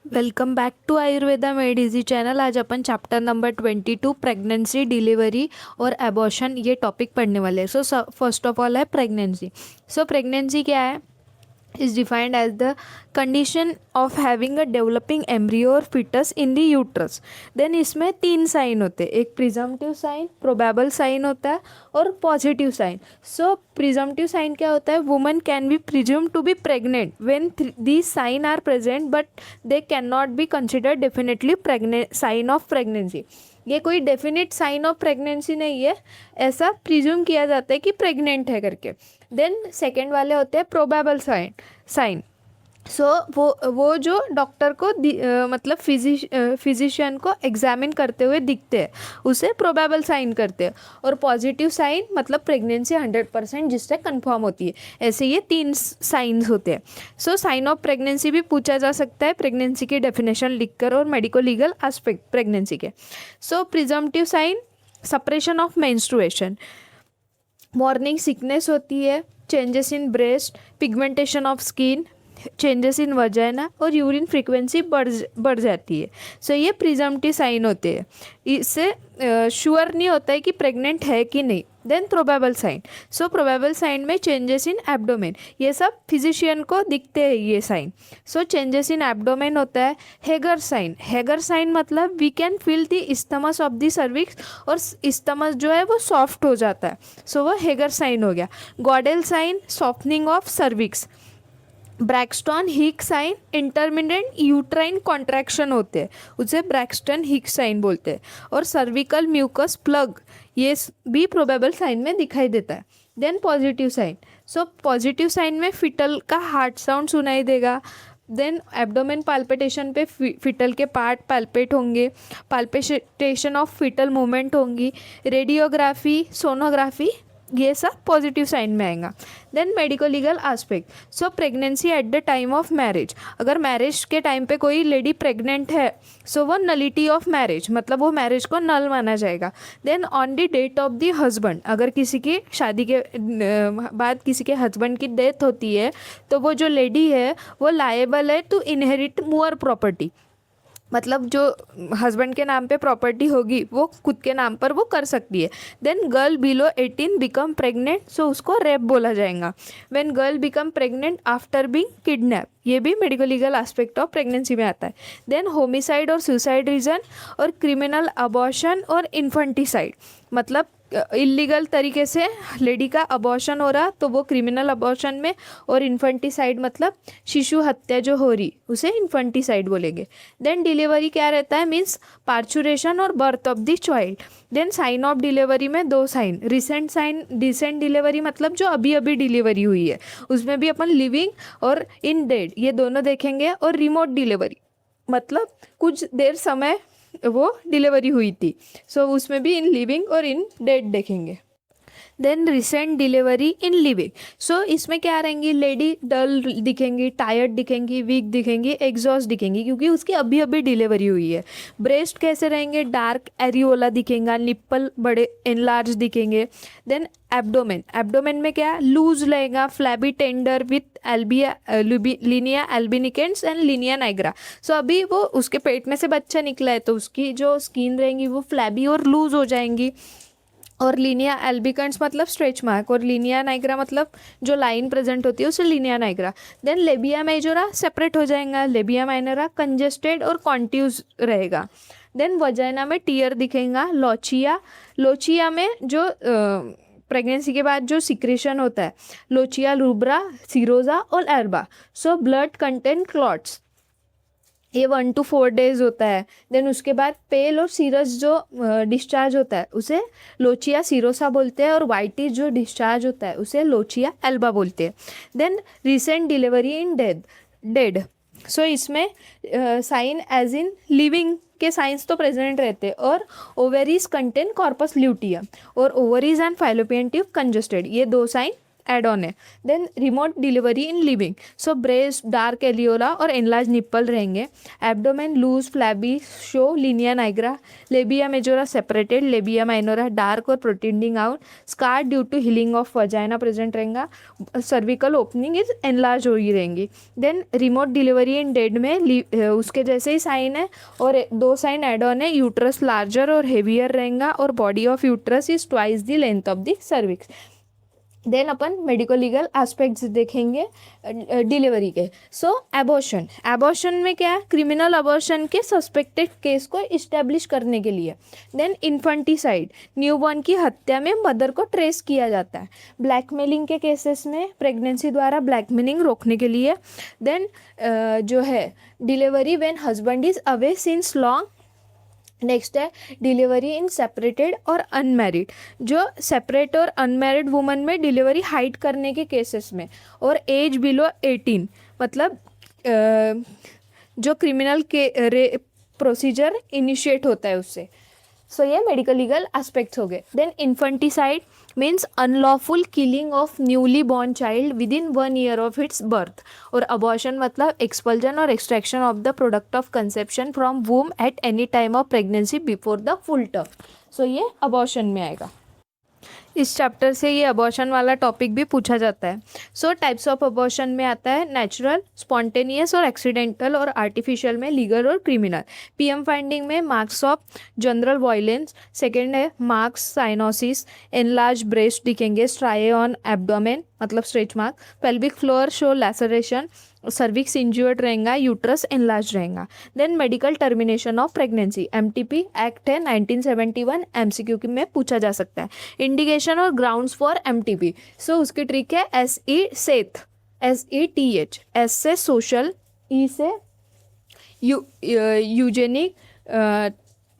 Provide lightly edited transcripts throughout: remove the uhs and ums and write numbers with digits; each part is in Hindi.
Welcome back to Ayurveda made easy channel. आज अपन चैप्टर नंबर 22 प्रेगनेंसी, डिलीवरी और एबॉर्शन ये टॉपिक पढ़ने वाले हैं। सो फर्स्ट ऑफ ऑल है प्रेगनेंसी। सो प्रेगनेंसी क्या है? is defined as the condition of having a developing embryo or fetus in the uterus. then इसमें तीन साइन होते हैं, एक प्रिजम्पटिव साइन, प्रोबेबल साइन होता है और positive sign. So presumptive sign क्या होता है? Woman can be presume to be pregnant when these sign are present but they can not be considered definitely pregnant sign of pregnancy. ये कोई डेफिनेट साइन ऑफ प्रेगनेंसी नहीं है, ऐसा प्रिज्यूम किया जाता है कि प्रेग्नेंट है करके। देन सेकेंड वाले होते हैं प्रोबेबल साइन। सो वो जो डॉक्टर को मतलब फिजिशियन को एग्जामिन करते हुए दिखते हैं, उसे प्रोबेबल साइन करते हैं। और पॉजिटिव साइन मतलब प्रेगनेंसी 100% जिससे कंफर्म होती है। ऐसे ये तीन साइंस होते हैं। सो साइन ऑफ प्रेगनेंसी भी पूछा जा सकता है प्रेगनेंसी की डेफिनेशन लिखकर और मेडिको लीगल एस्पेक्ट प्रेगनेंसी के। So presumptive sign, suppression of menstruation, morning sickness होती है, changes in breast, pigmentation of skin, changes in vagina और यूरिन फ्रीक्वेंसी बढ़ जाती है। सो ये प्रिजम्पटिव साइन होते हैं, इससे श्योर नहीं होता है कि प्रेग्नेंट है कि नहीं। Then probable sign. So probable sign में चेंजेस इन एब्डोमेन, ये सब फिजिशियन को दिखते हैं ये sign. So changes in abdomen होता है। हेगर साइन मतलब we can feel the isthmus of the cervix, और इस्टमस जो है वो सॉफ्ट हो जाता है। सो वो हेगर साइन हो गया। Goodell sign, softening of cervix. Braxton Hick sign, intermittent uterine contraction होते हैं, उसे ब्रैक्सटन हिक साइन बोलते हैं। और सर्विकल म्यूकस प्लग, ये भी प्रोबेबल साइन में दिखाई देता है। Then positive sign. So positive sign में फिटल का हार्ट साउंड सुनाई देगा। देन एब्डोमेन पाल्पिटेशन पे फिटल के पार्ट पाल्पेट होंगे, पाल्पिटेशन ऑफ फिटल मूवमेंट होंगी। रेडियोग्राफी, सोनोग्राफी, ये सब पॉजिटिव साइन में आएगा। Then medico legal aspect. So pregnancy at the time of marriage, अगर मैरिज के टाइम पे कोई लेडी प्रेग्नेंट है, सो वो नलिटी ऑफ मैरिज मतलब वो मैरिज को नल माना जाएगा। Then on the date of the husband, अगर किसी की शादी के बाद किसी के हस्बैंड की डेथ होती है, तो वो जो लेडी है वो लायबल है टू इनहेरिट मोर प्रॉपर्टी, मतलब जो हस्बैंड के नाम पे प्रॉपर्टी होगी वो खुद के नाम पर वो कर सकती है। Then girl below 18 become pregnant, so उसको रेप बोला जाएगा। When girl become pregnant after being kidnap, ये भी medico legal aspect of pregnancy में आता है। देन होमिसाइड और सुसाइड रीजन, और क्रिमिनल अबॉर्शन और इन्फेंटिसाइड, मतलब इलीगल तरीके से लेडी का अबॉर्शन हो रहा तो वो क्रिमिनल अबॉर्शन में, और इन्फेंटिसाइड मतलब शिशु हत्या जो हो रही उसे इन्फेंटिसाइड बोलेंगे। देन डिलीवरी क्या रहता है? मीन्स पार्चुरेशन और birth of the child. Then sign of delivery में दो साइन, रिसेंट डिलीवरी मतलब जो अभी अभी डिलीवरी हुई है, उसमें भी अपन लिविंग और इन डेड ये दोनों देखेंगे। और रिमोट डिलीवरी मतलब कुछ देर समय वो डिलीवरी हुई थी, सो उसमें भी इन लिविंग और इन डेड देखेंगे। Then recent delivery in living. So इसमें क्या रहेंगी? लेडी डल दिखेंगी, टायर्ड दिखेंगी, वीक दिखेंगी, एग्जॉस्ट दिखेंगी, क्योंकि उसकी अभी अभी डिलीवरी हुई है। ब्रेस्ट कैसे रहेंगे? डार्क एरियोला दिखेगा, निप्पल बड़े एनलार्ज दिखेंगे। देन एब्डोमेन में क्या? लूज रहेगा, flabby tender with linea albicans and linea nigra. So अभी वो उसके पेट में से बच्चा निकला है तो उसकी जो स्किन रहेंगी वो फ्लैबी और लूज हो जाएंगी। और लिनिया एल्बिकन्स मतलब स्ट्रेच मार्क, और लिनिया नाइग्रा मतलब जो लाइन प्रेजेंट होती है उसे linea nigra. Then labia majora separate हो जाएगा, लेबिया माइनरा कंजेस्टेड और कॉन्ट्यूज रहेगा। देन वजाइना में टीयर दिखेगा। लोचिया में जो प्रेगनेंसी के बाद जो सिक्रेशन होता है, लोचिया रूब्रा, सीरोजा और Elba. So blood content clots, ये 1 to 4 days होता है। देन उसके बाद पेल और सीरस जो डिस्चार्ज होता है उसे लोचिया सीरोसा बोलते हैं, और वाइटिश जो डिस्चार्ज होता है उसे लोचिया एल्बा बोलते हैं। Then recent delivery in dead. So इसमें साइन एज इन लिविंग के साइंस तो प्रेजेंट रहते हैं। और ओवेरीज कंटेन कॉर्पस ल्यूटियम, और ovaries and fallopian tube congested, ये दो साइन एड ऑन है। Then remote delivery in living, so breast, dark areola और एनलार्ज निप्पल रहेंगे। Abdomen loose flabby show linea nigra, labia majora separated, labia minora dark और protruding out, scar due to healing of vagina present रहेगा, सर्विकल ओपनिंग इज एनलार्ज हो ही रहेंगी। Then remote delivery in dead में उसके जैसे ही साइन है और 2 साइन एड ऑन है, यूट्रस लार्जर और हेवियर रहेगा और body of uterus is twice the length of the cervix. Then अपन मेडिको लीगल एस्पेक्ट्स देखेंगे डिलीवरी के। सो एबॉर्शन, एबॉर्शन में क्या है, क्रिमिनल अबॉर्शन के सस्पेक्टेड केस को इस्टेब्लिश करने के लिए। देन इन्फेंटिसाइड, न्यूबॉर्न की हत्या में मदर को ट्रेस किया जाता है। ब्लैकमेलिंग के केसेस में प्रेगनेंसी द्वारा ब्लैकमेलिंग रोकने के लिए। देन जो है delivery when husband is away since long. Next है डिलीवरी इन सेपरेटेड और अनमैरिड, जो सेपरेट और अनमैरिड वुमन में डिलीवरी हाइड करने के केसेस में, और एज बिलो 18, मतलब जो क्रिमिनल के प्रोसीजर इनिशिएट होता है उससे। सो ये मेडिकल लीगल एस्पेक्ट्स हो गए। Then infanticide means unlawful killing of newly born child within 1 year of its birth, और अबॉर्शन मतलब एक्सपल्जन और extraction of the product of conception from womb at any time of pregnancy before the full term. सो ये अबॉर्शन में आएगा। इस चैप्टर से ये अबॉर्शन वाला टॉपिक भी पूछा जाता है। सो टाइप्स ऑफ अबॉर्शन में आता है नेचुरल, स्पॉन्टेनियस और एक्सीडेंटल, और आर्टिफिशियल में लीगल और क्रिमिनल। पीएम फाइंडिंग में marks of general violence, second है मार्क्स साइनोसिस, एनलार्ज ब्रेस्ट दिखेंगे, स्ट्राई ऑन एब्डोमेन मतलब stretch mark, pelvic floor show laceration, cervix injured रहेगा, यूट्रस एनलार्ज रहेगा। Then medical termination of pregnancy, MTP act है 1971, एमसीक्यू में पूछा जा सकता है। इंडिकेशन और ग्राउंड्स फॉर एमटीपी, सो उसकी ट्रिक है SETH, SETH, एस से सोशल, ई से यूजेनिक,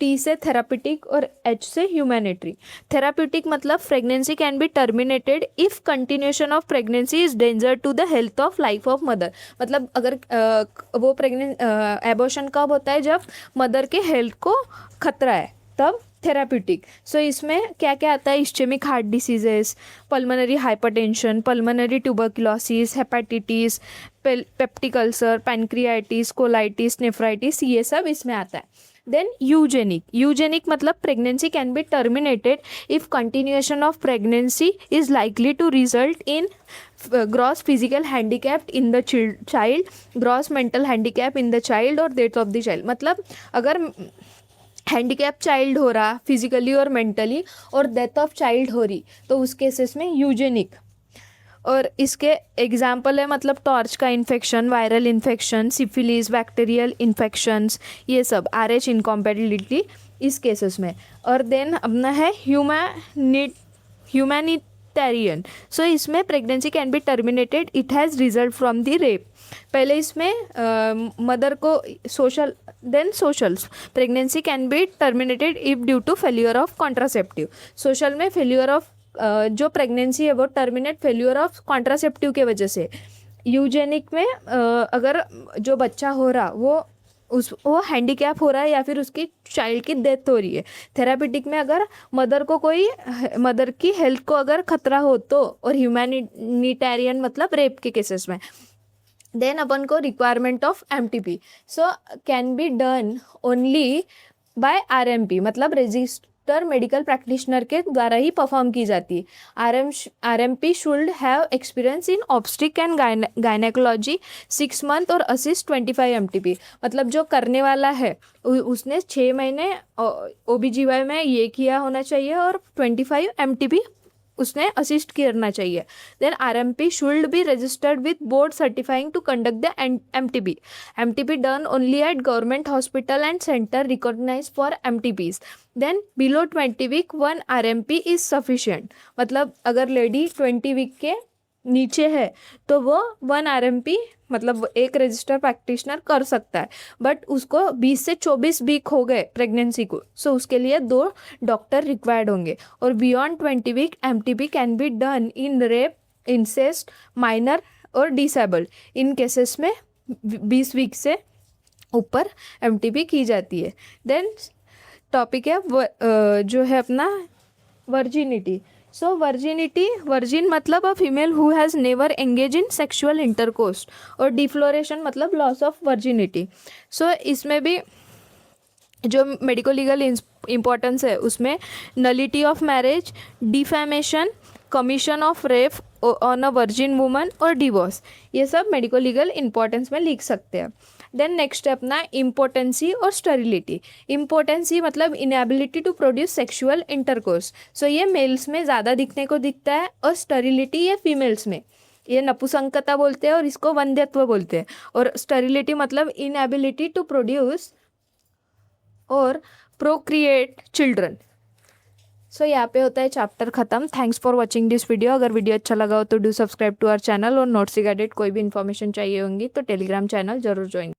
टी से थेरापिटिक और एच से ह्यूमैनिटरी। थेरापिटिक मतलब pregnancy can be terminated if continuation of pregnancy is danger to the health of life of mother, मतलब अगर वो एबॉर्शन कब होता है, जब मदर के हेल्थ को खतरा है, तब थेराप्यूटिक। सो इसमें क्या क्या आता है, ischemic heart diseases, pulmonary hypertension, pulmonary tuberculosis, hepatitis, peptic ulcer, pancreatitis, colitis, nephritis, ये सब इसमें आता है। देन यूजेनिक, यूजेनिक मतलब pregnancy can be terminated if continuation of pregnancy is likely to result in gross physical handicap in the child, gross mental handicap in the child और डेथ ऑफ द चाइल्ड। मतलब अगर हैंडीकैप चाइल्ड हो रहा फिजिकली और मेंटली और डेथ ऑफ चाइल्ड हो रही, तो उस केसेस में यूजेनिक। और इसके एग्जाम्पल है मतलब टॉर्च का infection, viral infection, syphilis, bacterial infections, ये सब RH इनकॉम्पेटिबिलिटी इस केसेस में। और देन अपना है ह्यूमैनिटेरियन, सो इसमें pregnancy can be terminated it has result from the rape. पहले इसमें मदर को social, then socials, pregnancy can be terminated if due to failure of contraceptive. Social में फेल्यूर ऑफ जो प्रेगनेंसी है वो टर्मिनेट फेल्यूर ऑफ कॉन्ट्रासेप्टिव के वजह से। यूजेनिक में अगर जो बच्चा हो रहा वो हैंडीकैप हो रहा है या फिर उसकी चाइल्ड की डेथ हो रही है। थेरापिटिक में अगर मदर की हेल्थ को अगर खतरा हो तो, और ह्यूमैनिटेरियन मतलब रेप के केसेस में। देन अपन को requirement of MTP, so can be done only by RMP, मतलब रजिस्टर मेडिकल प्रैक्टिशनर के द्वारा ही परफॉर्म की जाती है। RMP should have experience in obstetric and gynaecology 6 month और असिस्ट 25 MTP, मतलब जो करने वाला है उसने 6 महीने OBGY में ये किया होना चाहिए और 25 MTP उसने असिस्ट करना चाहिए। Then RMP should be registered with board certifying to conduct the MTP done only at government hospital and centre recognise for MTPs। Then below 20 week 1 RMP is sufficient, मतलब अगर लेडी 20 वीक के नीचे है तो वो 1 RMP मतलब एक रजिस्टर प्रैक्टिशनर कर सकता है, बट उसको 20 से 24 वीक हो गए प्रेगनेंसी को, सो उसके लिए 2 डॉक्टर रिक्वायर्ड होंगे। और beyond 20 week MTP can be done in rape, incest, minor और डिसेबल्ड। इन केसेस में 20 वीक से ऊपर MTP की जाती है। देन टॉपिक है जो है अपना वर्जिनिटी, सो वर्जिनिटी, वर्जिन मतलब a female who has never engage in sexual intercourse, और डिफ्लोरेशन मतलब लॉस ऑफ वर्जिनिटी। सो इसमें भी जो मेडिको लीगल इम्पोर्टेंस है उसमें nullity of marriage, defamation, commission of rape on a virgin woman और डिवोर्स, ये सब मेडिको लीगल इम्पोर्टेंस में लिख सकते हैं। देन नेक्स्ट है अपना इम्पोर्टेंसी और स्टरिलिटी। इम्पोर्टेंसी मतलब inability to produce sexual intercourse, so ये मेल्स में ज़्यादा दिखने को दिखता है, और स्टरिलिटी ये फीमेल्स में, ये नपुंसकता बोलते हैं और इसको वंध्यत्व बोलते हैं। और स्टरिलिटी मतलब इनएबिलिटी टू प्रोड्यूस और प्रोक्रिएट चिल्ड्रन। सो यहाँ पे होता है चैप्टर ख़त्म। Thanks for watching this video. अगर वीडियो अच्छा लगा हो तो do subscribe to our channel, और नोट्स से रिगार्डेड कोई भी इन्फॉर्मेशन चाहिए होंगी तो टेलीग्राम चैनल जरूर ज्वाइन।